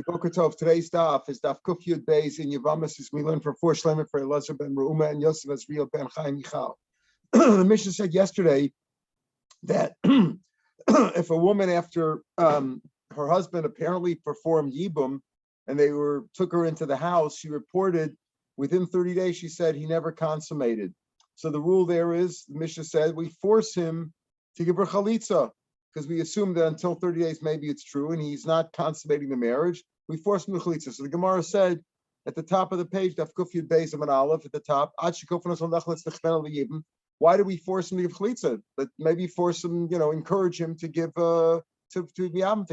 Boker Tov. Today's daf is daf Kuf Yud Beis in Yevmot. We learn from 4 Shlemer for Elazar ben Reuma and Yosef Azriel ben Chaim Michal. The Mishnah said yesterday that if a woman after her husband apparently performed yibum and they took her into the house, she reported within 30 days. She said he never consummated. So the rule there is, the Mishnah said, we force him to give her chalitza, because we assume that until 30 days, maybe it's true, and he's not consummating the marriage. We force him to chalitza. So the Gemara said at the top of the page, Daf Kuf Yud Beis Amud Aleph at the top, why do we force him to give chalitza? But maybe force him, encourage him to give to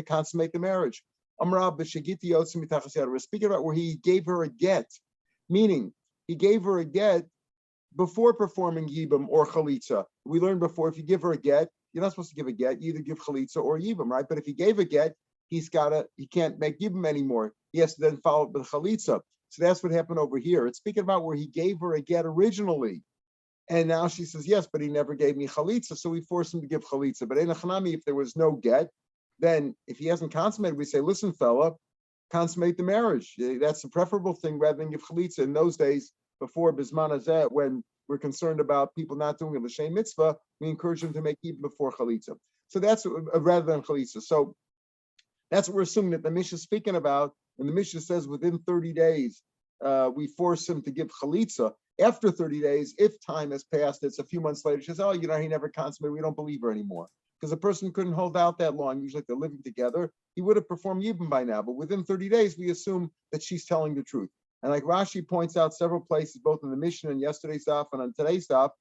consummate the marriage. We're speaking about where he gave her a get, meaning he gave her a get before performing yibum or chalitza. We learned before, if you give her a get, you're not supposed to give a get. You either give chalitza or yibum, right? But if he gave a get, he can't make yibum anymore. He has to then follow up with chalitza. So that's what happened over here. It's speaking about where he gave her a get originally, and now she says yes, but he never gave me chalitza, so we force him to give chalitza. But in a chanami, if there was no get, then if he hasn't consummated, we say, listen, fella, consummate the marriage. That's the preferable thing rather than give chalitza. In those days, before Bisman Hazeh, when we're concerned about people not doing a l'shem mitzvah, we encourage them to make even before chalitza. So that's rather than chalitza. So that's what we're assuming that the Mishnah is speaking about. And the Mishnah says within 30 days, we force him to give chalitza. After 30 days, if time has passed, it's a few months later, she says, he never consummated, we don't believe her anymore. Because a person couldn't hold out that long. Usually if they're living together, he would have performed yibum by now. But within 30 days, we assume that she's telling the truth. And like Rashi points out several places, both in the Mishnah and yesterday's daf and on today's daf,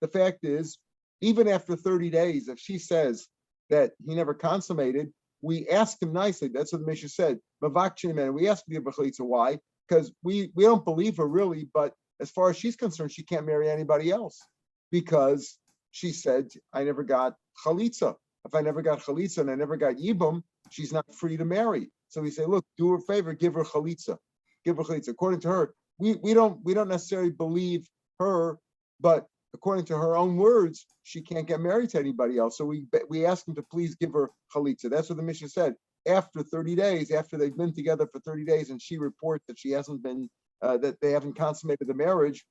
the fact is, even after 30 days, if she says that he never consummated, we ask him nicely. That's what the Mishnah said. We ask him to give a chalitza. Why? Because we don't believe her really, but as far as she's concerned, she can't marry anybody else because she said, I never got chalitza. If I never got chalitza and I never got yibum, she's not free to marry. So we say, look, do her a favor, give her chalitza. Give her chalitza. According to her, we don't necessarily believe her, but according to her own words, she can't get married to anybody else. So we ask him to please give her chalitza. That's what the Mishnah said. After 30 days, after they've been together for 30 days, and she reports that she hasn't been, that they haven't consummated the marriage,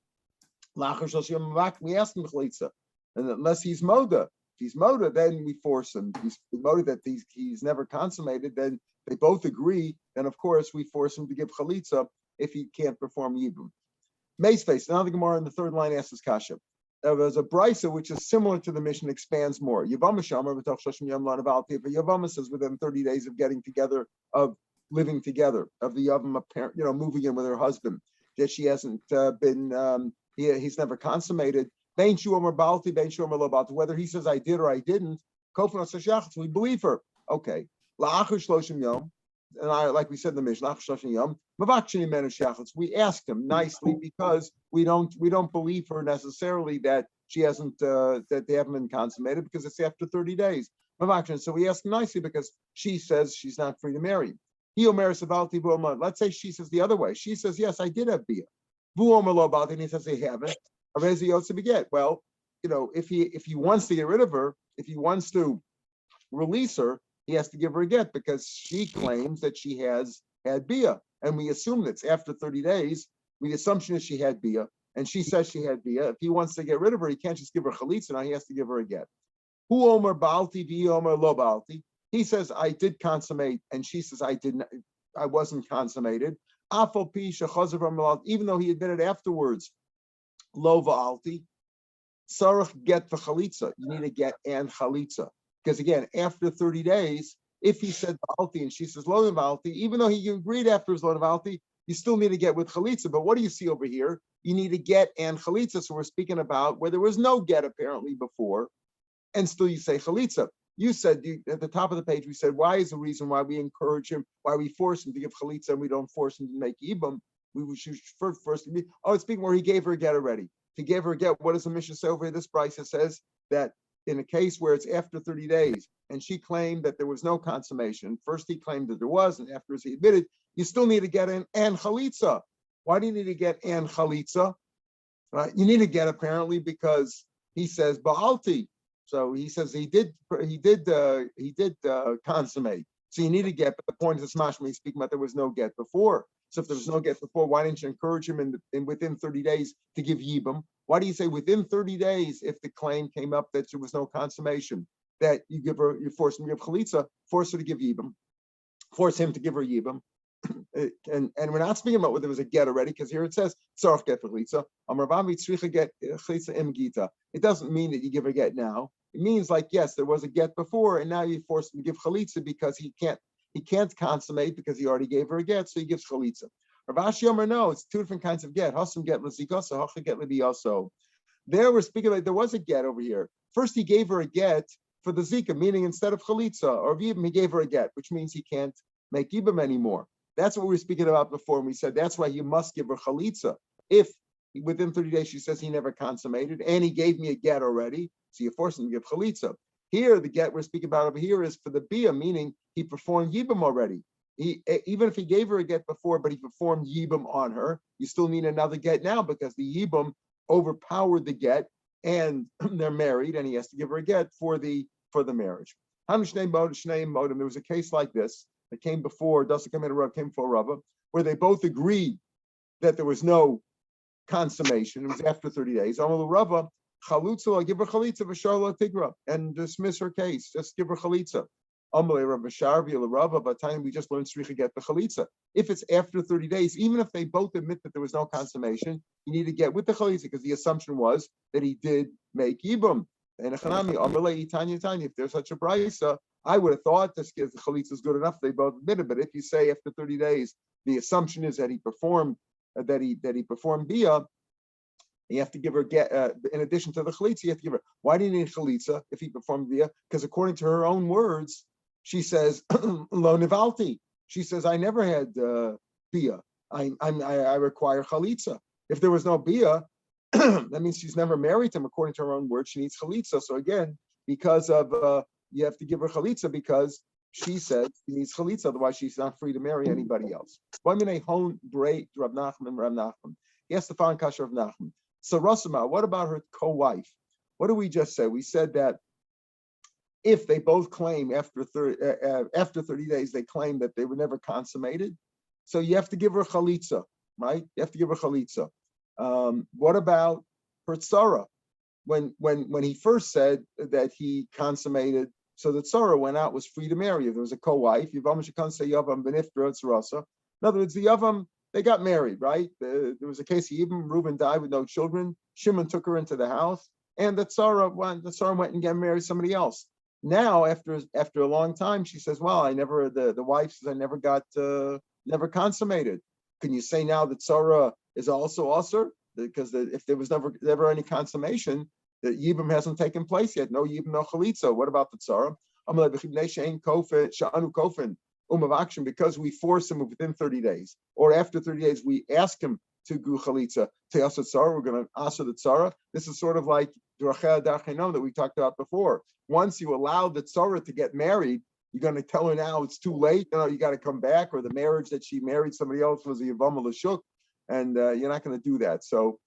we ask him chalitza. And unless he's moda, if he's moda, then we force him. If he's moda that he's never consummated, then they both agree. Then of course we force him to give chalitza if he can't perform yibum. Mace face. Now the Gemara in the third line asks kasha. There's a brisa which is similar to the Mishnah, expands more. Yevmot says within 30 days of getting together, of living together, of the Yavam apparent, moving in with her husband, that she hasn't he's never consummated. Whether he says I did or I didn't, we believe her. Okay. And like we said in the Mishnah, we asked him nicely because we don't believe her necessarily that she hasn't that they haven't been consummated because it's after 30 days. So we asked him nicely because she says she's not free to marry. Let's say she says the other way. She says, yes, I did have bia. And he says they haven't. Well, if he wants to get rid of her, if he wants to release her, he has to give her a get because she claims that she has had bia. And we assume that's after 30 days. The assumption is she had bia, and she says she had bia. If he wants to get rid of her, he can't just give her chalitza. Now he has to give her a get. Hu omer baalti, vi omer lo baalti. He says, I did consummate, and she says, I wasn't consummated. Afal pi shechazer v'amalal, even though he admitted afterwards, lo va'alti, sarach get the chalitza. You need a get and chalitza. Because again, after 30 days, if he said Baalti and she says Lo Baalti, even though he agreed after his Lo Baalti, you still need to get with Chalitza. But what do you see over here? You need to get and Chalitza. So we're speaking about where there was no get apparently before, and still you say Chalitza. You said at the top of the page, we said, why is the reason why we encourage him, why we force him to give Chalitza and we don't force him to make Ibam? We should first be, it's speaking where he gave her a get already. If he gave her a get, what does the Mishnah say over here? This brisa says that in a case where it's after 30 days and she claimed that there was no consummation, first he claimed that there was, and afterwards he admitted, you still need to get an and chalitza. Why do you need to get and chalitza? Right? You need to get apparently because he says baalti. So he says he did consummate. So you need a get, but the point is, Mashma, he's speaking about there was no get before. So if there was no get before, why didn't you encourage him in within 30 days to give Yibam? Why do you say within 30 days, if the claim came up that there was no consummation, that you force him to give Chalitza, force her to give Yibam, force him to give her Yibam? And we're not speaking about whether there was a get already, because here it says tzarich get chalitza. Get chalitza im gita. It doesn't mean that you give a get now. It means like, yes, there was a get before, and now you force him to give chalitza because he can't consummate because he already gave her a get, so he gives chalitza. Rav Shapiro, no, it's two different kinds of get. Hasam get l'zikosa, hacha get l'biyaso. There we're speaking like there was a get over here. First he gave her a get for the zika, meaning instead of chalitza or yibam, he gave her a get, which means he can't make yibam anymore. That's what we were speaking about before. And we said that's why you must give her chalitza. If within 30 days she says he never consummated and he gave me a get already, so you force him to give chalitza. Here, the get we're speaking about over here is for the bia, meaning he performed yibam already. Even if he gave her a get before, but he performed yibam on her, you still need another get now because the yibam overpowered the get and they're married and he has to give her a get for the marriage. There was a case like this. It came before, doesn't come in a Rav, came before Rav, where they both agreed that there was no consummation. It was after 30 days. Amal Rav, chalutza, give her chalitza, v'sharla tigra, and dismiss her case. Just give her chalitza. Amal Rav Sharbi Rav, by the time we just learned tzricha get the chalitza. If it's after 30 days, even if they both admit that there was no consummation, you need to get with the chalitza because the assumption was that he did make yibum. And if there's such a brisa, I would have thought this the chalitza is good enough. They both admitted, but if you say after 30 days, the assumption is that he performed bia, you have to give her get. In addition to the chalitza, you have to give her. Why do you need chalitza if he performed bia? Because according to her own words, she says lo nivalti. She says I never had bia. I require chalitza. If there was no bia, that means she's never married him. According to her own words, she needs chalitza. So again, because of you have to give her chalitza because she said she needs chalitza, otherwise she's not free to marry anybody else. Yes, the following kasha of Nachman. So Rasama, what about her co-wife? What did we just say? We said that if they both claim after 30 days, they claim that they were never consummated, so you have to give her chalitza, right? You have to give her chalitza. What about her tzara? When he first said that he consummated, so the tzara went out, was free to marry. If there was a co-wife, Yibam shekan say Yavam benifra tzarasa. In other words, the Yavam, they got married, right? There was a case of Yibam, Reuben died with no children. Shimon took her into the house, and the tzara went and got married somebody else. Now, after a long time, she says, "Well, the wife says I never consummated." Can you say now that tzara is also usher? Because if there was never any consummation, the yibum hasn't taken place yet. No yibum, no chalitza. What about the tzara? Because we force him within 30 days, or after 30 days, we ask him to do chalitza. We're going to answer the tzara. This is sort of like that we talked about before. Once you allow the tzara to get married, you're going to tell her now it's too late. You got to come back, or the marriage that she married somebody else was a yavam l'shuk, and you're not going to do that. So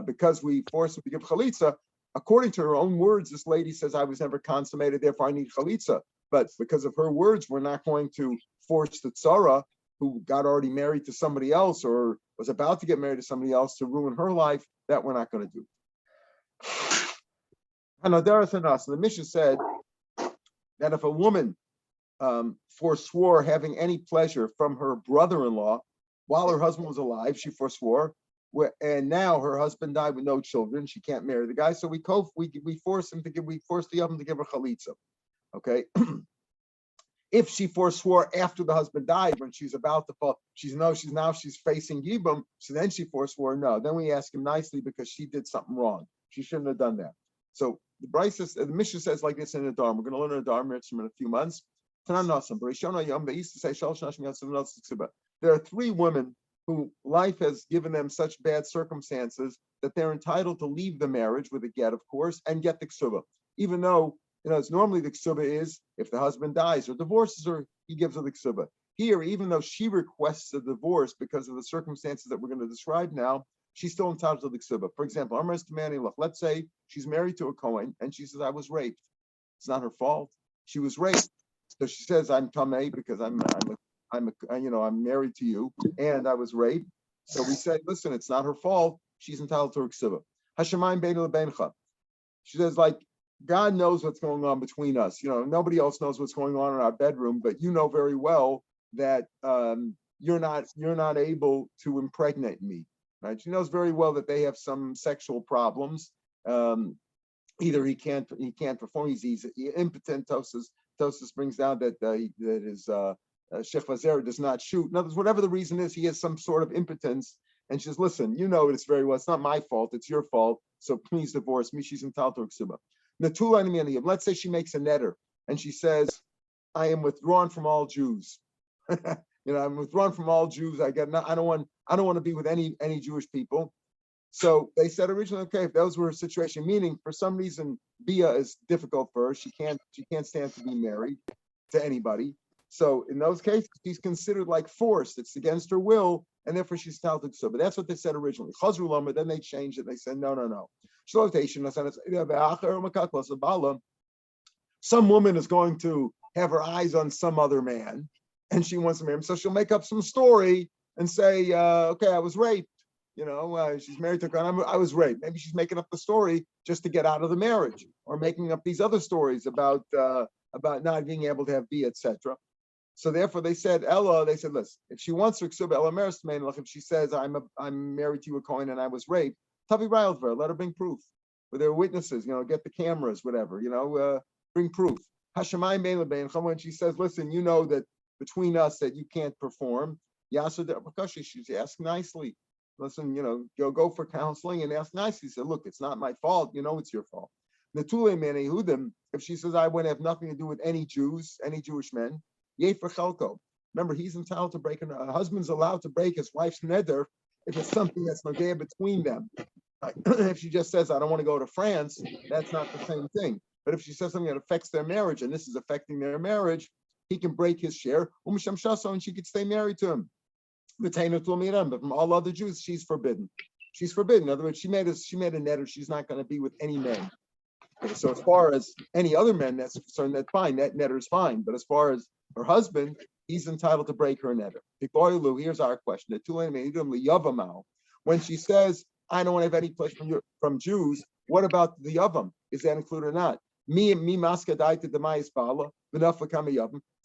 because we force her to give chalitza, according to her own words, this lady says I was never consummated, therefore I need chalitza. But because of her words, we're not going to force the tzara, who got already married to somebody else or was about to get married to somebody else, to ruin her life. That we're not going to do. And the Mishnah said that if a woman forswore having any pleasure from her brother-in-law while her husband was alive, she forswore, and now her husband died with no children, she can't marry the guy, so we force the oven to give her chalitza. Okay. If she forswore after the husband died, when she's about to fall, she's facing yibum, so then she forswore, no. Then we ask him nicely because she did something wrong. She shouldn't have done that. So the Mishnah says like this in the Dharma. We're going to learn a Dharma in a few months. They used to say there are three women who life has given them such bad circumstances that they're entitled to leave the marriage with a get, of course, and get the ksuba, even though it's normally the ksuba is if the husband dies or divorces her, he gives her the ksuba. Here, even though she requests a divorce because of the circumstances that we're going to describe now, she's still entitled to the ksuba. For example, let's say she's married to a Kohen and she says, I was raped. It's not her fault. She was raped. So she says, I'm tamei because I'm married to you and I was raped. So we say, listen, it's not her fault. She's entitled to her ksiva. Hashemayim beinu lebencha. She says, like, God knows what's going on between us. Nobody else knows what's going on in our bedroom, but you know very well that you're not able to impregnate me, right? She knows very well that they have some sexual problems. Either he can't perform, he's impotent. Tosis brings down that his Sheikh Vazera does not shoot. In other words, whatever the reason is, he has some sort of impotence. And she says, listen, you know it's very well. It's not my fault. It's your fault. So please divorce me. She's entitled to her ksuba. Let's say she makes a netter and she says, I am withdrawn from all Jews. I'm withdrawn from all Jews. I don't want to be with any Jewish people. So they said originally, okay, if those were a situation, meaning for some reason Bia is difficult for her. She can't stand to be married to anybody. So in those cases, she's considered like forced. It's against her will, and therefore she's entitled to. But that's what they said originally. Chazru Lama, then they changed it. They said, no. Some woman is going to have her eyes on some other man, and she wants to marry him. So she'll make up some story and say, okay, I was raped. She's married to a guy. I was raped. Maybe she's making up the story just to get out of the marriage, or making up these other stories about not being able to have B, etc. So therefore, they said, Ella. They said, listen, if she wants her ksuba, Ella Merismain, if she says I'm married to a Kohen and I was raped, Tavi Railver, let her bring proof. With their witnesses, get the cameras, whatever, bring proof. Hashemayim bein lebein. When she says, listen, you know that between us that you can't perform. Yasser Bakashi, she's asked nicely. Listen, go for counseling and ask nicely. Say, look, it's not my fault. It's your fault. Netule men Yehudim, if she says I wouldn't have nothing to do with any Jews, any Jewish men, yay for chelko. Remember, he's entitled to break. A husband's allowed to break his wife's neder if it's something that's nogea between them. If she just says I don't want to go to France, that's not the same thing. But if she says something that affects their marriage, and this is affecting their marriage, he can break his share. And she could stay married to him. But from all other Jews, she's forbidden. She's forbidden. In other words, she made a netter. She's not going to be with any men. So as far as any other men that's concerned, that's fine. That netter is fine. But as far as her husband, he's entitled to break her netter. Here's our question. When she says, I don't want to have any place from Jews, what about the yavam? Is that included or not? Do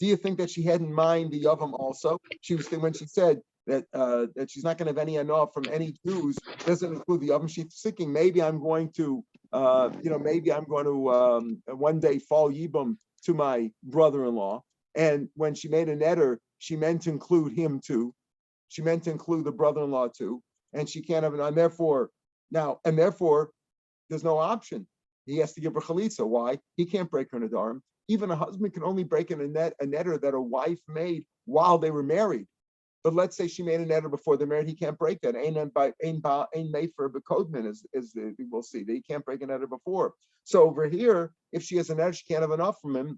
you think that she had in mind the yavam also? She was when she said that she's not going to have any enough from any Jews, doesn't include the yavam. She's thinking maybe I'm going to one day fall yibum to my brother-in-law. And when she made a netter, she meant to include him too. She meant to include the brother-in-law too. And she can't have it on. Therefore, there's no option. He has to give her chalitza. Why? He can't break her nadarim. Even a husband can only break in a netter that a wife made while they were married. But let's say she made a netter before they're married, he can't break that. Ain't made for a bekodman, as we'll see. That he can't break a netter before. So over here, if she has a netter, she can't have enough from him.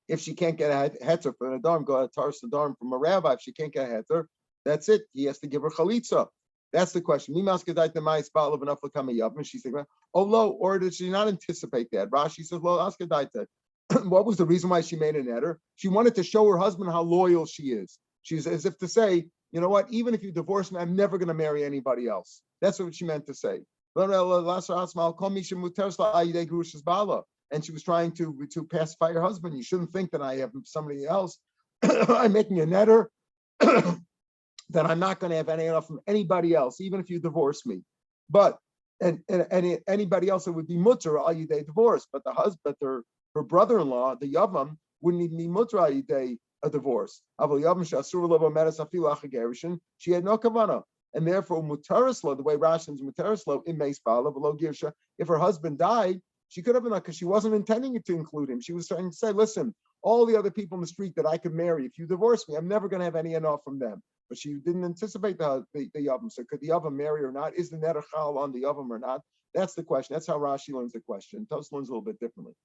If she can't get a heter from a darm, go a tars darm from a rabbi. If she can't get a heter, that's it. He has to give her chalitza. That's the question. And she's thinking, oh, lo, or did she not anticipate that? Rashi says, lo, askadaita. What was the reason why she made a netter? She wanted to show her husband how loyal she is. She's as if to say, you know what, even if you divorce me, I'm never going to marry anybody else. That's what she meant to say. And she was trying to pacify her husband. You shouldn't think that I have somebody else. I'm making a netter that I'm not going to have any enough from anybody else, even if you divorce me. But and anybody else, it would be mutter al yidei divorce. But the husband, her brother-in-law, the yavam, wouldn't even be mutter al yidei a divorce. She had no kavanah. And therefore, mutarislo, the way Rashi is mutarislo, in meis bala below girsha, if her husband died, she could have been, because she wasn't intending to include him. She was trying to say, listen, all the other people in the street that I could marry, if you divorce me, I'm never going to have any enough from them. But she didn't anticipate the yavam. So could the yavam marry or not? Is the netter chal on the yavam or not? That's the question. That's how Rashi learns the question. Tos learns a little bit differently.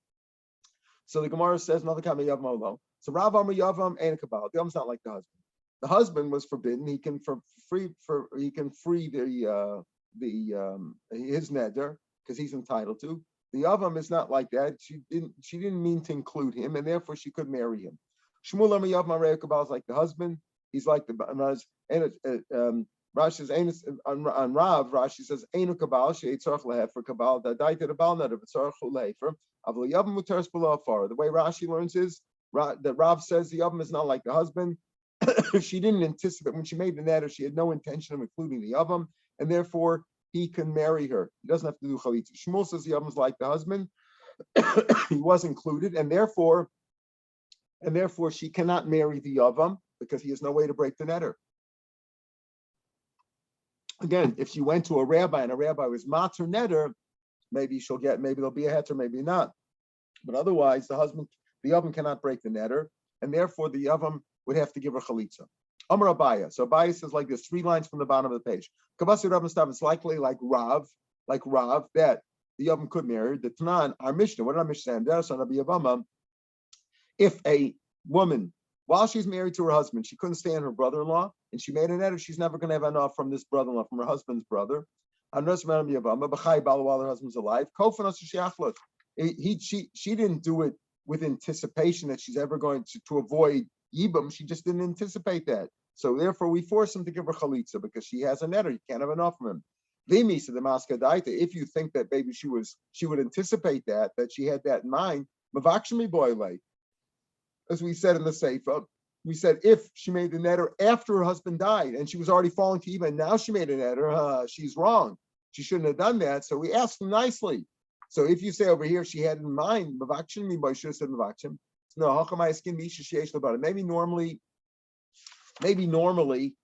So the Gemara says another kind of yavam olo. So Rav Amar yavam ain't kabbalah. The yavam's not like the husband. The husband was forbidden. He can free his neder because he's entitled to. The Yavam is not like that. She didn't mean to include him, and therefore she could marry him. Shmuel Yavam Marei Kabal is like the husband. He's like the Rashi says on Rav. Rashi says Einu Kabal she'etzarach lehefer Kabal da'daita the Bal not of etzarach lehefer. Avol Yavam mutaris below far. The way Rashi learns is that Rav says the Yavam is not like the husband. She didn't anticipate when she made the neder. She had no intention of including the Yavam, and therefore he can marry her. He doesn't have to do chalitza. Shmuel says the Yavam is like the husband. He was included, and therefore she cannot marry the Yavam because he has no way to break the neder. Again, if she went to a rabbi and a rabbi was matzah neder, maybe there'll be a heter, maybe not. But otherwise, the Yavam cannot break the neder, and therefore the Yavam would have to give her chalitza. Amar Abaya. So Abaya says like this, 3 lines from the bottom of the page. Kabasi Rav Stav, it's likely like Rav, that the Yavam could marry. The Tanan, our Mishnah, what did our Mishnah say? If a woman, while she's married to her husband, she couldn't stand her brother-in-law, and she made an edit, she's never going to have enough from this brother-in-law, from her husband's brother. While her husband's alive. She didn't do it with anticipation that she's ever going to avoid Yibam. She just didn't anticipate that. So therefore, we force him to give her chalitza because she has a netter. You can't have enough from him. Vimi said the maskadaita. If you think that maybe she would anticipate that she had that in mind. Mavakshimi boyle. As we said in the Sefer, we said if she made the netter after her husband died and she was already falling to Yibam, now she made a netter, she's wrong. She shouldn't have done that. So we asked him nicely. So if you say over here she had in mind mavakshimi boy, should have said mavakshim. No, maybe normally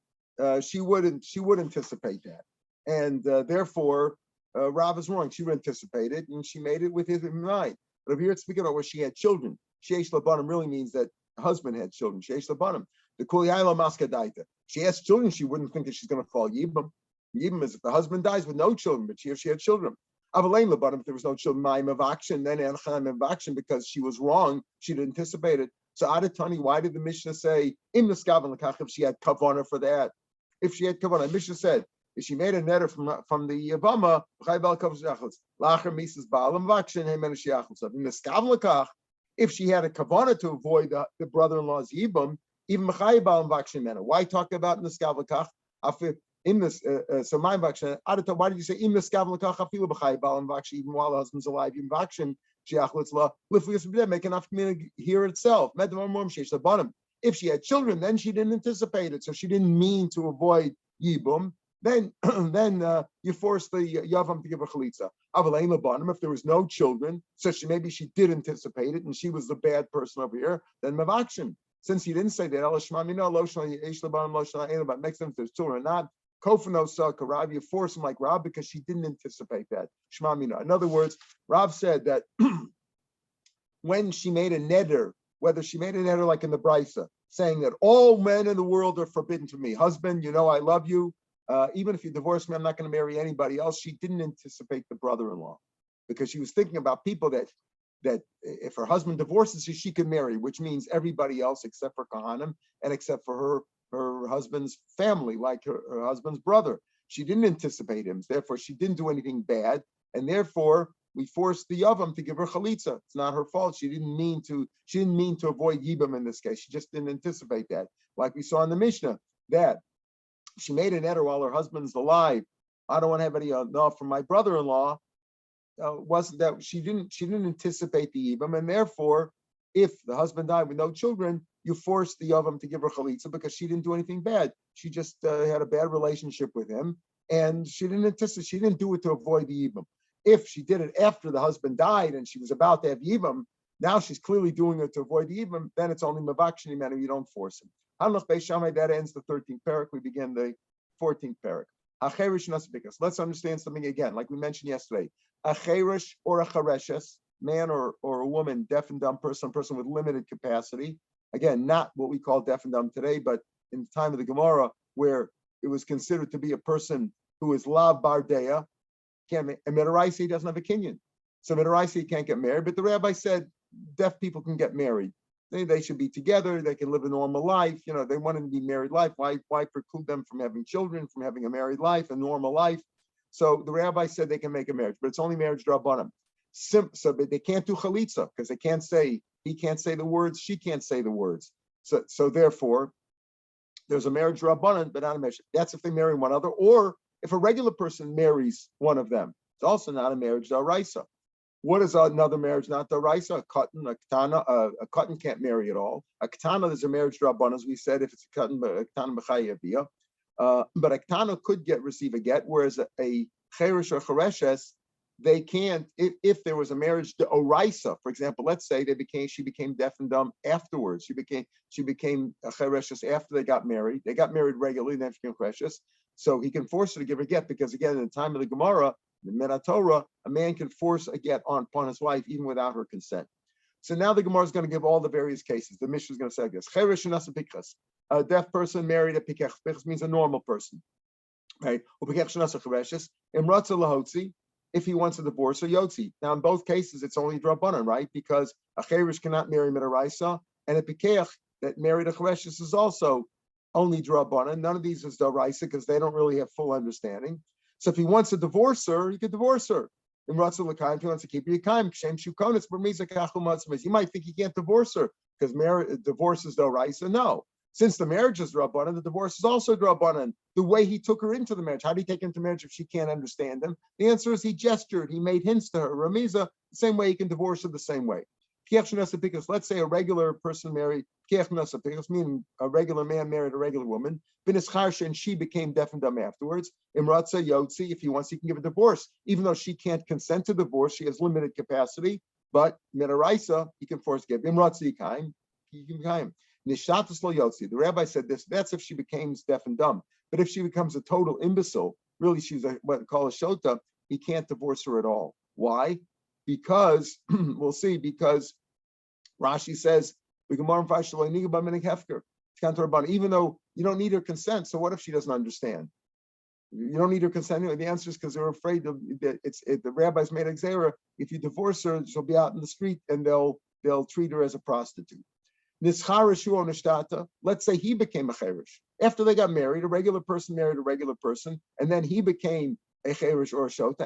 she would anticipate that, and therefore Rav is wrong. She would anticipate it, and she made it with his in mind. But over here it's speaking about where she had children. Sheish labanim really means that the husband had children. Sheish labanim. The kuliyayla maskadaita. She has children. She wouldn't think that she's going to fall yibam. Yibam is if the husband dies with no children, but if she had children. Avalain labanim, if there was no children, ma'im of action, then enchan of action because she was wrong. She didn't anticipate it. So Adatani, why did the Mishnah say im neskavan lekach if she had kavanah for that? If she had kavanah, Mishnah said if she made a netter from the Yavama, lacher misas baalam vakshin hemen shiachlusav im neskavan lekach. If she had a kavanah to avoid the brother-in-law's yibam, even mechay baalam vakshin mena. Why talk about neskavan lekach? In this, so my vakshin. Why did you say im neskavan lekach afilu b'chay baalam vakshin even while the husband's alive? Even vakshin. Make enough community here itself. If she had children, then she didn't anticipate it, so she didn't mean to avoid yibum. Then you force the yavam to give a chalitza. If there was no children, so maybe she did anticipate it, and she was the bad person over here. Then mavakshin. Since he didn't say that, makes sense if there's children or not. Kofanos Rav, you force him like Rav because she didn't anticipate that. Shema Mina. In other words, Rav said that when she made a neder, whether she made a neder like in the Brisa, saying that all men in the world are forbidden to me. Husband, you know I love you. Even if you divorce me, I'm not going to marry anybody else. She didn't anticipate the brother-in-law because she was thinking about people that if her husband divorces her, she can marry, which means everybody else except for Kohanim and except for her husband's family, like her husband's brother. She didn't anticipate him, therefore she didn't do anything bad, and therefore we forced the Yavam to give her chalitza. It's not her fault. She didn't mean to avoid Yibam in this case. She just didn't anticipate that. Like we saw in the Mishnah, that she made an eder while her husband's alive. I don't want to have any enough from my brother-in-law. Wasn't that she didn't anticipate the Yibam, and therefore if the husband died with no children, you force the Yavam to give her chalitza because she didn't do anything bad. She just had a bad relationship with him, and she didn't do it to avoid the Yibam. If she did it after the husband died and she was about to have Yibam, now she's clearly doing it to avoid the Yibam, then it's only Mavakshini manner, you don't force him. That ends the 13th parak. We begin the 14th parak. Let's understand something again, like we mentioned yesterday. A cherish or a chareshes, man or a woman, deaf and dumb person with limited capacity. Again, not what we call deaf and dumb today, but in the time of the Gemara, where it was considered to be a person who is lav bardeya. And Midaraisi doesn't have a kinyan. So Midaraisi can't get married, but the rabbi said deaf people can get married. They should be together. They can live a normal life. You know, they want to be married life. Why preclude them from having children, from having a married life, a normal life? So the rabbi said they can make a marriage, but it's only marriage drabanan. So they can't do chalitza because he can't say the words, she can't say the words. So therefore, there's a marriage rabbanan, but not a marriage. That's if they marry one another, or if a regular person marries one of them. It's also not a marriage d'oraisa. What is another marriage not d'oraisa? A katan can't marry at all. A ketana is a marriage rabbanan, as we said, if it's a katan, but a ketana b'chayaviyah. But a ketana could receive a get, whereas a cheresh or chereshes, they can't. If there was a marriage d'oraisa, for example, let's say she became deaf and dumb afterwards. She became a chereshes after they got married. They got married regularly, then she became chereshes. So he can force her to give a get because, again, in the time of the Gemara, the Mena Torah, a man can force a get upon his wife even without her consent. So now the Gemara is going to give all the various cases. The Mishnah is going to say this: cheresh nasa pikchas. A deaf person married a pikech. Pikchas means a normal person, right? Upikech nasa chereshes. Imratza lahotzi. If he wants a divorce, or yotzi. Now, in both cases, it's only drabanan, right? Because a cheresh cannot marry midaraisa, and a pikech that married a chereshes is also only drabanan. None of these is daraisa because they don't really have full understanding. So if he wants to divorce her, he could divorce her. In Ratzah L'Kaim, if he wants to keep her Yikaim, Shem Shukonis, you might think he can't divorce her because divorce is daraisa. No. Since the marriage is drabanan, the divorce is also drabanan. The way he took her into the marriage, how do you take her into marriage if she can't understand him? The answer is he gestured, he made hints to her. Ramiza, the same way he can divorce her the same way. Let's say a regular person married, meaning a regular man married a regular woman, and she became deaf and dumb afterwards. Imratza Yotzi, if he wants, he can give a divorce. Even though she can't consent to divorce, she has limited capacity, but Minaraisa, he can force give. Imratza Yikaim, he can Yikaim. Nishatas lo Yotzi. The rabbi said this, that's if she becomes deaf and dumb. But if she becomes a total imbecile, really she's what we call a shota, he can't divorce her at all. Why? Because, we'll see, because Rashi says, even though you don't need her consent, so what if she doesn't understand? You don't need her consent anyway. The answer is because they're afraid that the rabbis made a xera. If you divorce her, she'll be out in the street and they'll treat her as a prostitute. Let's say he became a cheresh. After they got married, a regular person married a regular person, and then he became a cheresh or a shota.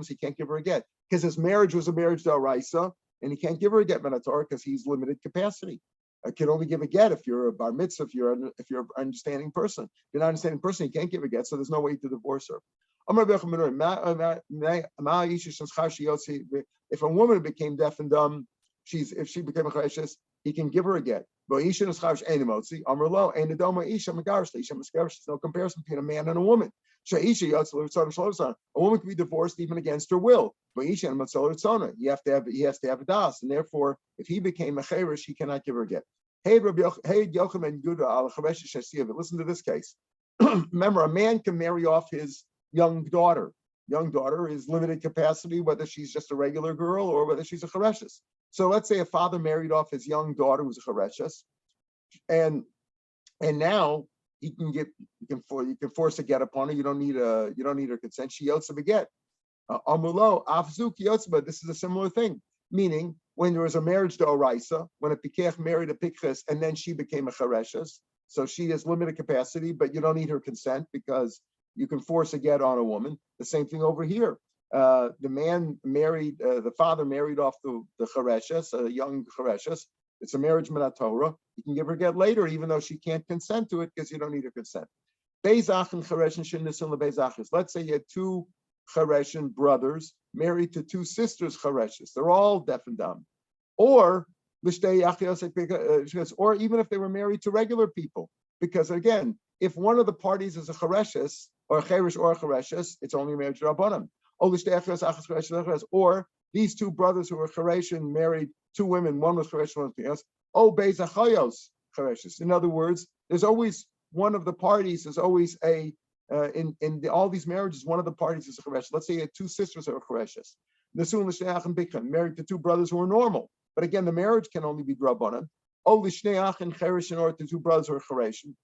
He can't give her a get because his marriage was a marriage d'oraisa, and he can't give her a get menator because he's limited capacity. I can only give a get if you're a bar mitzvah, if you're an understanding person. If you're not an understanding person, you can't give a get, so there's no way to divorce her. If a woman became deaf and dumb, if she became a chereshes, he can give her a get. There's no comparison between a man and a woman. A woman can be divorced even against her will. He has to have a das, and therefore, if he became a cheresh, he cannot give her a get. Listen to this case. Remember, a man can marry off his young daughter. Young daughter is limited capacity, whether she's just a regular girl or whether she's a chereshes. So let's say a father married off his young daughter who's a chereshes, and now you can force a get upon her. You don't need her consent. She yotza beget. Amulo afzuk yotza. This is a similar thing. Meaning, when there was a marriage d'oraisa, when a pikech married a pikches and then she became a chereshes, so she has limited capacity, but you don't need her consent because you can force a get on a woman. The same thing over here. The man married, the father married off the chereshes, a young chereshes. It's a marriage minat Torah. You can give her get later, even though she can't consent to it because you don't need her consent. Beizach and chereshin shenisun lebeizachis. Let's say you had two chereshin brothers married to two sisters chereshes. They're all deaf and dumb. Or even if they were married to regular people. Because again, if one of the parties is a chereshes, or a cheresh or a chereshes, it's only a marriage rabbanim. Or these two brothers who were chereshin married two women, one was cheresh, one was beis chereshes. In other words, there's always one of the parties is always in all these marriages, one of the parties is a cheresh. Let's say you had two sisters who are chereshes. Married to two brothers who are normal. But again, the marriage can only be drabanan. Or to two brothers who are chereshin.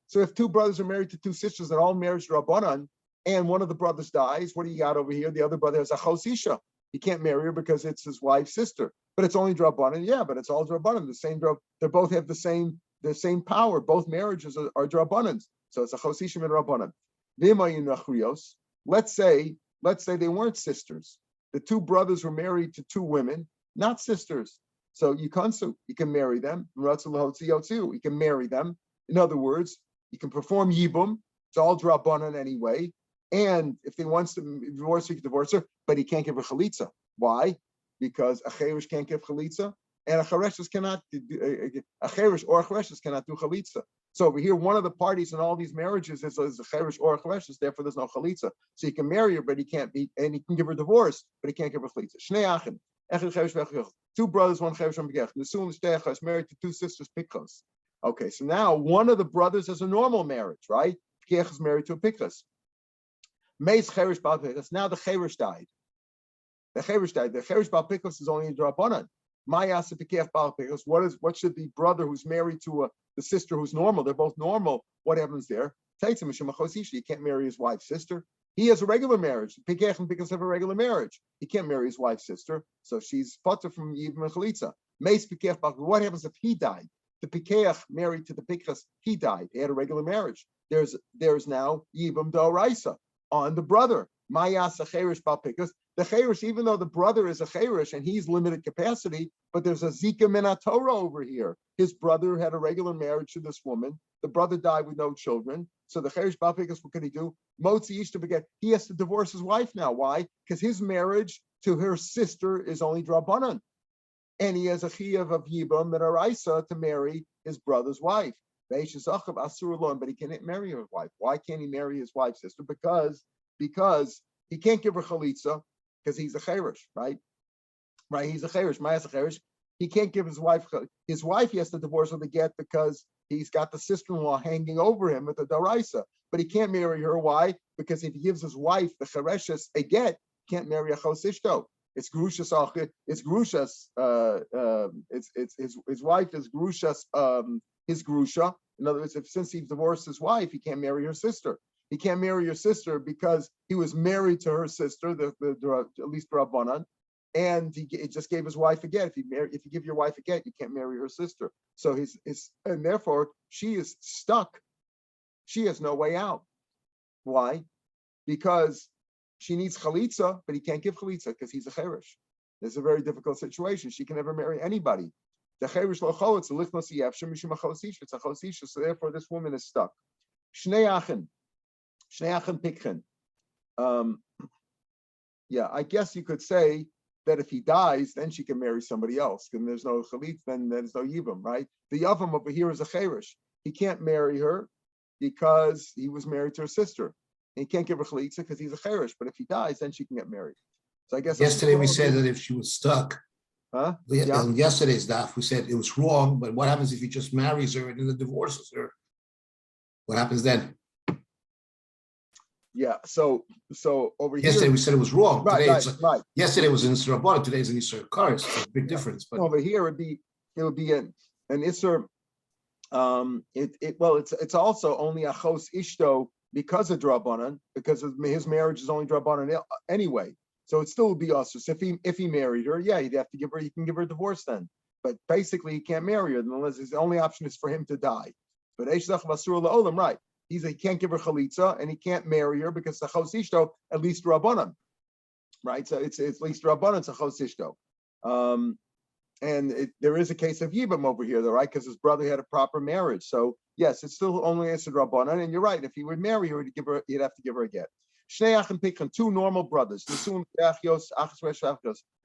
So if two brothers are married to two sisters that all marriage drabanan, and one of the brothers dies, what do you got over here? The other brother has a chosisha. He can't marry her because it's his wife's sister. But it's only drabanan. Yeah, but it's all drabanan. The same drab. They both have the same power. Both marriages are drabanans. So it's a chosisha and drabanan. let's say they weren't sisters. The two brothers were married to two women, not sisters. So you can marry them. You can marry them. In other words, you can perform yibum. It's all drabanan anyway. And if he wants to divorce, he can divorce her, but he can't give her chalitza. Why? Because a cheresh can't give chalitza, and a chereshes cannot do a cheresh or a chereshes cannot do chalitza. So over here, one of the parties in all these marriages is a cheresh or a chereshes. Therefore, there's no chalitza. So he can marry her, but he can't be, and he can give her divorce, but he can't give her chalitza. Shnei achim, two brothers, one cheresh, one begech. Nesuim shteicha is married to two sisters, pikchos. Okay, so now one of the brothers has a normal marriage, right? Pikech is married to a pikchos. Meis cheresh bal pikchos. Now the cheresh died. The cheresh bal pikchos is only a drabanan. What should the brother who's married to the sister who's normal? They're both normal. What happens there? You can't marry his wife's sister. He has a regular marriage. Pikech and Pikchos have a regular marriage. He can't marry his wife's sister, so she's potter from Yibam and Chalitza. What happens if he died? The Pikech married to the Pikchos, he died. He had a regular marriage. There's now Yibam D'Oraisa on the brother. Mayasa Cheresh Bal Pikchos. The Cheresh, even though the brother is a Cheresh and he's limited capacity, but there's a Zika Min Torah over here. His brother had a regular marriage to this woman. The brother died with no children. So the Cheresh Bal Pikchos, what can he do? Motzi Ishta Beget. He has to divorce his wife now. Why? Because his marriage to her sister is only Drabanan. And he has a Chiyav of Yibam and Araisa to marry his brother's wife. But he can't marry his wife. Why can't he marry his wife's sister? Because he can't give her Chalitza, because he's a cheresh, right? Right, he's a cheresh. Mayas a cheresh. He can't give his wife. His wife he has to divorce with a get because he's got the sister-in-law hanging over him with a daraisa. But he can't marry her. Why? Because if he gives his wife the chereshes a get, he can't marry a chosishto. It's grushas. It's grushas. His wife is grushas. His grusha. In other words, since he divorced his wife, he can't marry her sister. He can't marry your sister because he was married to her sister, at least Rabbanan, and he just gave his wife a get. If you give your wife a get, you can't marry her sister. So and therefore she is stuck. She has no way out. Why? Because she needs chalitza, but he can't give chalitza because he's a cheresh. It's a very difficult situation. She can never marry anybody. The cheresh locho, it's a lichnos yefshem mishum achosisha. It's a chosisha. So therefore, this woman is stuck. Shnei achin. Yeah, I guess you could say that if he dies, then she can marry somebody else. And there's no chalit, then there's no yibam, right? The yavam over here is a cheresh. He can't marry her because he was married to her sister. And he can't give her chalitza because he's a cheresh. But if he dies, then she can get married. So I guess yesterday we said that if she was stuck, Yeah. in yesterday's daf, we said it was wrong. But what happens if he just marries her and then divorces her? What happens then? Yeah, so over here. Yesterday we said it was wrong. Right, Today right. Yesterday it was in Isra Rabbanah, today it's in Isra Kares. It's a big difference. But over here it would be an Isra. It's also only a chos ishto because of drabanan, because his marriage is only drabanan anyway. So it still would be us. So if he married her, yeah, he can give her a divorce then. But basically he can't marry her unless his only option is for him to die. But right. He can't give her chalitza and he can't marry her because the chos ishto at least rabbanan, right? So it's at least rabbanan it's a chos ishto, and there is a case of yibam over here, though, right? Because his brother had a proper marriage. So yes, it's still only answered rabbanan. And you're right. If he would marry her, he'd have to give her a get. Shnei achim pikhan, two normal brothers.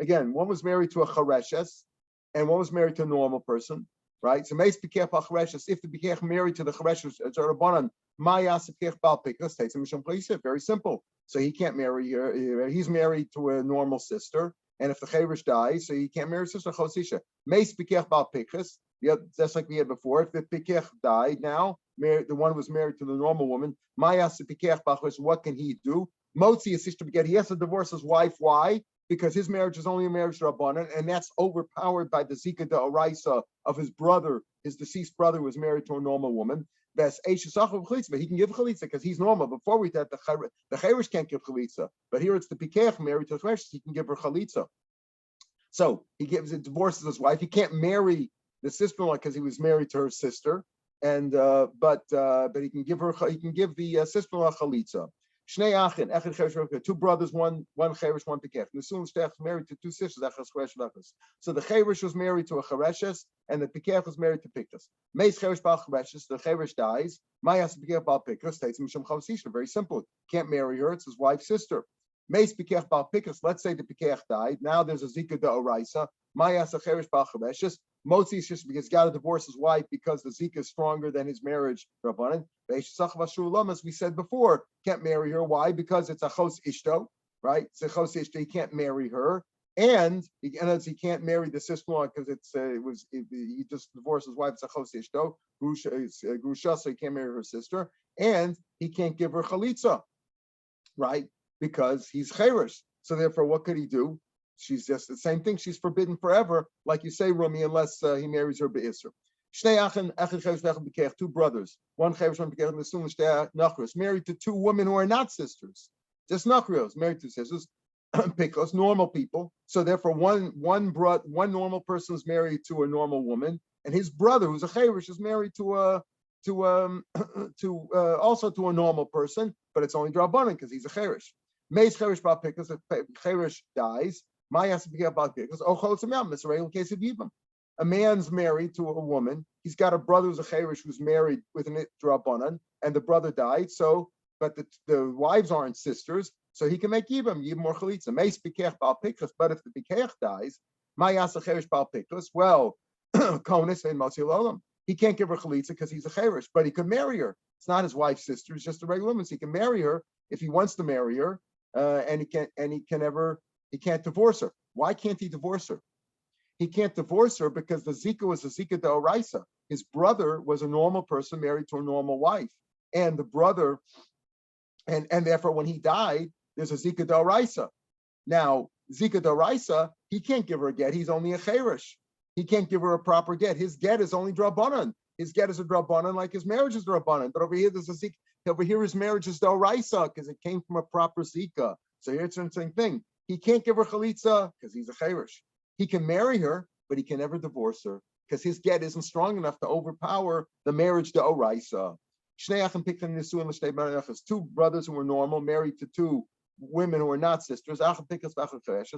Again, one was married to a chareshes, and one was married to a normal person. Right, so if the Bikech married to the Chareshes, very simple. So he can't marry her. He's married to a normal sister, and if the Charesh dies, so he can't marry his sister Chosisha. Meis Bikech Bal Pikches, just like we had before. If the Bikech died now, the one was married to the normal woman. Mayas Bikech Bal Pikches, what can he do? Motzi his sister Bikech. He has to divorce his wife. Why? Because his marriage is only a marriage to Rabbanan, and that's overpowered by the Zika de Oraisa of his brother. His deceased brother was married to a normal woman. But he can give chalitza because he's normal. Before we said the Cheresh can't give chalitza, but here it's the Pikech married to the Cheresh, he can give her chalitza. So he divorces his wife. He can't marry the sister-in-law because he was married to her sister, and but he can give the sister-in-law chalitza. Shnei achin, echad cheresh, two brothers, one cheresh, one pikech. Nesuin shtech married to two sisters, echad cheresh lachas. So the cheresh was married to a chereshes, and the pikech was married to pikas. Meis cheresh bal chereshes, the cheresh dies. Mayas pikech bal pikas, states mishum chavsisha. Very simple. Can't marry her; it's his wife's sister. Meis pikech bal pikas. Let's say the pikech died. Now there's a zika da oraisa. Mayas cheresh bal chereshes. Motzi is just because he got to divorce his wife because the zika is stronger than his marriage. Rabbanan. As we said before, can't marry her. Why? Because it's a chos ishto, right? It's a chos ishto. He can't marry her, and he can't marry the sister-in-law because he just divorced his wife. It's a chos ishto, grusha, so he can't marry her sister, and he can't give her chalitza, right? Because he's cheresh. So therefore, what could he do? She's just the same thing. She's forbidden forever, like you say, Rumi, unless he marries her be'isr. Two brothers, one married to two women who are not sisters, just nachrios, married to sisters, because normal people. So therefore, one normal person is married to a normal woman, and his brother, who's a cheresh, is married to also to a normal person, but it's only drabanan because he's a cheresh. Meis cheresh ba pikas, if cheresh dies. Case of Yibam. A man's married to a woman. He's got a brother who's a cheresh who's married with an drabanan, and the brother died. So, but the wives aren't sisters, so he can make Yibam or chalitza. Meis pikech bal pikras. But if the pikech dies, mayasa cheresh bal pikras. Well, konis and motzi lolam. He can't give her chalitza because he's a cheresh, but he can marry her. It's not his wife's sister; it's just a regular woman. So he can marry her if he wants to marry her, and he can't divorce her. Why can't he divorce her? He can't divorce her because the zika was a zika d'oraisa. His brother was a normal person married to a normal wife, and the brother, and therefore when he died, there's a zika d'oraisa. Now zika d'oraisa, he can't give her a get. He's only a cheresh. He can't give her a proper get. His get is only drabanan. His get is a drabanan like his marriage is drabanan. But over here there's a zika. Over here his marriage is d'oraisa because it came from a proper zika. So here it's the same thing. He can't give her chalitza because he's a cheresh. He can marry her, but he can never divorce her because his get isn't strong enough to overpower the marriage to oraisa. Two brothers who were normal married to two women who were not sisters.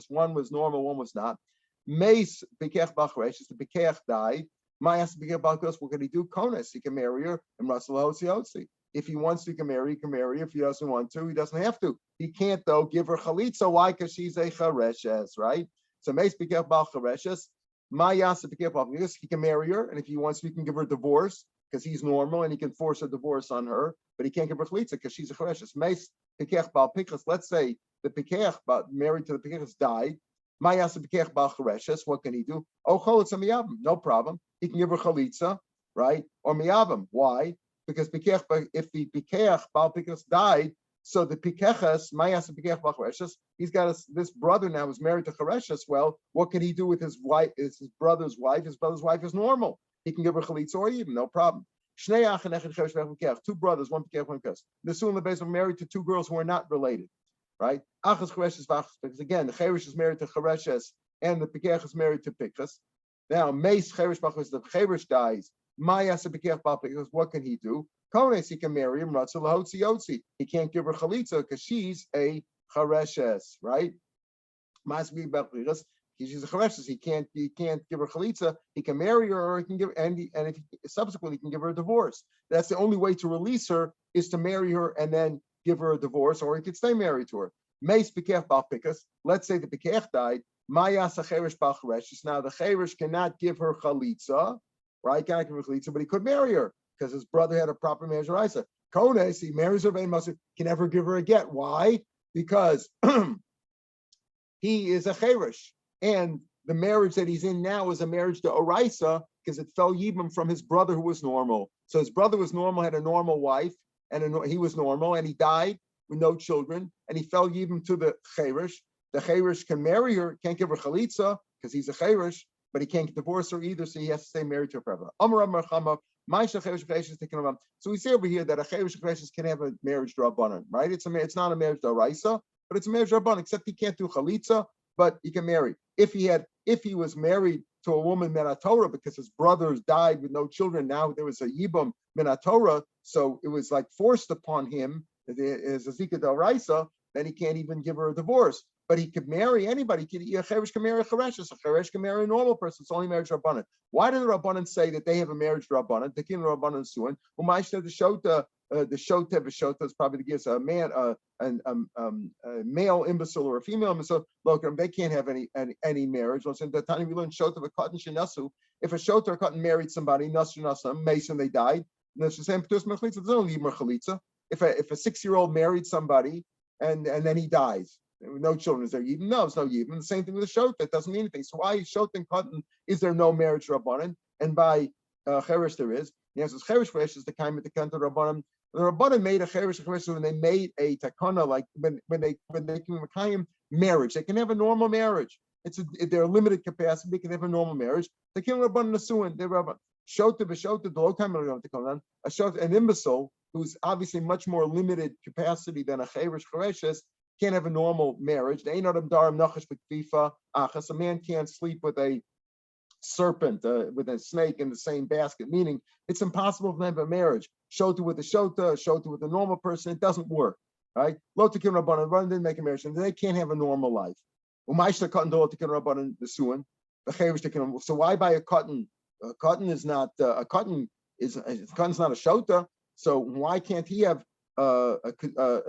One was normal, one was not. Meis pikech bachresh, the pikech died. Mayas pikech bachresh. What can he do? Kones. He can marry her and Russell Hotzi. If he wants to, he can marry. He can marry. If he doesn't want to, he doesn't have to. He can't though give her chalitza. Why? Because she's a chareshes, right? So meis pikech bal chareshes. Mayas pikech bal chareshes. He can marry her, and if he wants to, he can give her a divorce because he's normal and he can force a divorce on her. But he can't give her chalitza because she's a chareshes. Meis pikech bal pikech. Let's say the pikech married to the pikech died. Mayas pikech bal chareshes. What can he do? Oh, chalitza miyavim. No problem. He can give her chalitza, right? Or miyavim. Why? Because if the pikech bal pikech died, so the pikeches mayas pikech bal chareshes, he's got this brother now who's married to chareshes. Well, what can he do with his wife? It's his brother's wife. His brother's wife is normal. He can give her chalitza or even no problem. Two brothers, one pikech, one pikech. The soon the base are married to two girls who are not related, right? Because again, the cheresh is married to chareshes and the pikech is married to pikech. Now, meis cheresh bachos, the cheresh dies. What can he do? Kones, he can marry him. He can't give her chalitza because she's a chareshes, right? She's a chareshes. He can't give her chalitza. He can marry her, or he can give, and if he, subsequently he can give her a divorce. That's the only way to release her is to marry her and then give her a divorce, or he could stay married to her. Meis pikech bal pikas. Let's say the pikech died. Mayas cheresh bal chareshes. Now the cheresh cannot give her chalitza. Right? Can't give her chalitza, but he could marry her because his brother had a proper marriage raisa. Kones, he marries her, can never give her a get. Why? Because he is a cheresh, and the marriage that he's in now is a marriage to oraisa because it fell yibam from his brother who was normal. So his brother was normal, had a normal wife, and he was normal, and he died with no children, and he fell yibam to the cheresh. The cheresh can marry her, can't give her chalitza because he's a cheresh, but he can't divorce her either, so he has to stay married to her forever. So we say over here that a cheresh can have a marriage drabanan, right? It's not a marriage d'oraisa, but it's a marriage drabanan, except he can't do chalitza, but he can marry. If he was married to a woman minatorah because his brothers died with no children, now there was a yibam minatorah, so it was like forced upon him is a zika d'oraisa, then he can't even give her a divorce. But he could marry anybody. A cheresh can marry a chereshes. A cheresh can marry a normal person. It's only marriage rabbanan. Why do the rabbanan say that they have a marriage rabbanan? The king rabbanan suin. The shota v'shota is probably the gives a man, a male imbecile or a female imbecile. Look, they can't have any marriage. The time we learn shota v'katan shenasu. If a shota or katan married somebody, nasu nasam, mason they died. There's the same p'tus mechalitza. There's no yibmer chalitza. If a 6-year-old married somebody and then he dies. No children. Is there yibum? No, it's no yibum. The same thing with a shota. It doesn't mean anything. So why is shota and cotton? Is there no marriage rabbanan? And by cheresh there is. The answer is cheresh is the kind of the kanta rabbanan. The rabbanan made a cheresh when they made a takana, like when they can marriage. They can have a normal marriage. They're limited capacity. They can have a normal marriage. They can rabbanan nasuin. They rabbanan shota v'shota. The low time a shota, an imbecile who's obviously much more limited capacity than a cheresh can't have a normal marriage. A man can't sleep with a serpent, with a snake in the same basket, meaning it's impossible for them to have a marriage. Shota with a normal person, it doesn't work, right? Lotikin Rabbanan didn't make a marriage, and they can't have a normal life. So why buy a cotton? A cotton is not a cotton's not a shota. So why can't he have a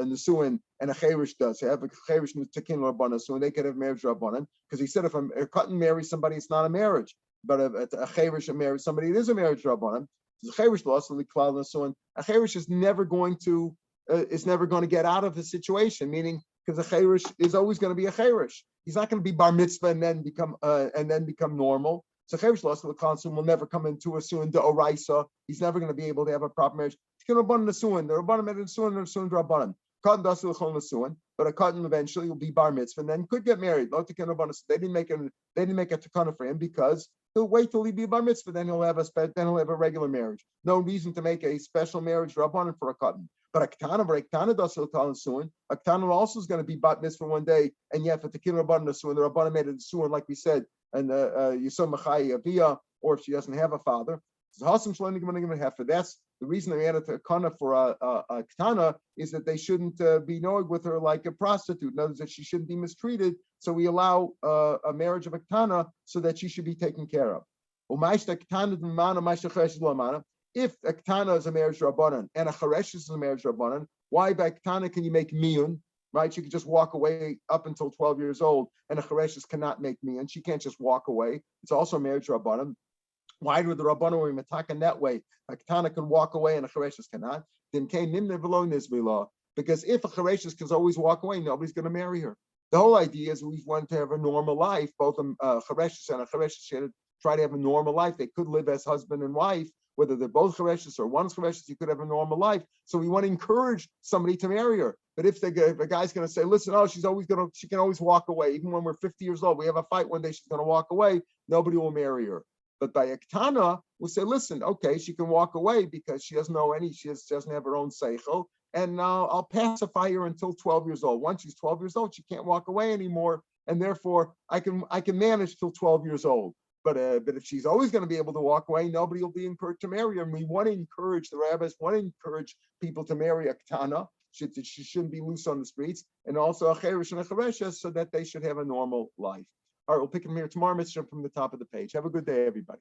nesuin and a cheresh does have a cheresh takin rabbanan, so they could have marriage rabbanan? Because he said if a cotton marries somebody, it's not a marriage, but a cheresh marries somebody, it is a marriage rabbanan. A cheresh lost the klal nesuin. A cheresh is never going to get out of the situation, meaning because a cheresh is always going to be a cheresh. He's not going to be bar mitzvah and then become normal. So cheresh lost the klal nesuin will never come into a suin de oraisa. He's never going to be able to have a proper marriage. The rabbanan made a nesuin rabbanan. Cotton does the nesuin, but a cotton eventually will be bar mitzvah and then could get married. They didn't make a takana for him because he'll wait till he be bar mitzvah, then he'll have a regular marriage. No reason to make a special marriage rabbanan for a cotton. But a ketana does the nesuin. A ketana also is going to be bar mitzvah one day, and yet for the king rabbanan nesuin, the rabbanan made a nesuin like we said, and Yisom Machai Aviyah, or if she doesn't have a father. So Hasam Shloim going to have for that's the reason they added to kana for a ketana is that they shouldn't be knowing with her like a prostitute. In other words, that she shouldn't be mistreated. So we allow a marriage of a ketana so that she should be taken care of. If a ketana is a marriage rabbanan and a cheresh is a marriage rabbanan, why by ketana can you make miyun? Right, she could just walk away up until 12 years old, and a chereshes cannot make miyun. She can't just walk away. It's also a marriage rabbanan. Why do the rabbanan were matakan that way? A ketana can walk away and a chereshes cannot. Then came nimne v'lo nizmi, because if a chereshes can always walk away, nobody's going to marry her. The whole idea is we want to have a normal life. Both a chereshes and a chereshes should try to have a normal life. They could live as husband and wife. Whether they're both chereshes or one's chereshes, you could have a normal life. So we want to encourage somebody to marry her. But if a guy's going to say, listen, she can always walk away. Even when we're 50 years old, we have a fight one day, she's going to walk away. Nobody will marry her. But by a ketana, we'll say, listen, okay, she can walk away because she doesn't know she doesn't have her own seichel. And I'll pacify her until 12 years old. Once she's 12 years old, she can't walk away anymore. And therefore, I can manage till 12 years old. But if she's always going to be able to walk away, nobody will be encouraged to marry her. And we want to encourage, the rabbis want to encourage people to marry a ketana. She shouldn't be loose on the streets. And also a cheresh and a chereshes so that they should have a normal life. All right, we'll pick them here tomorrow, Mr. from the top of the page. Have a good day, everybody.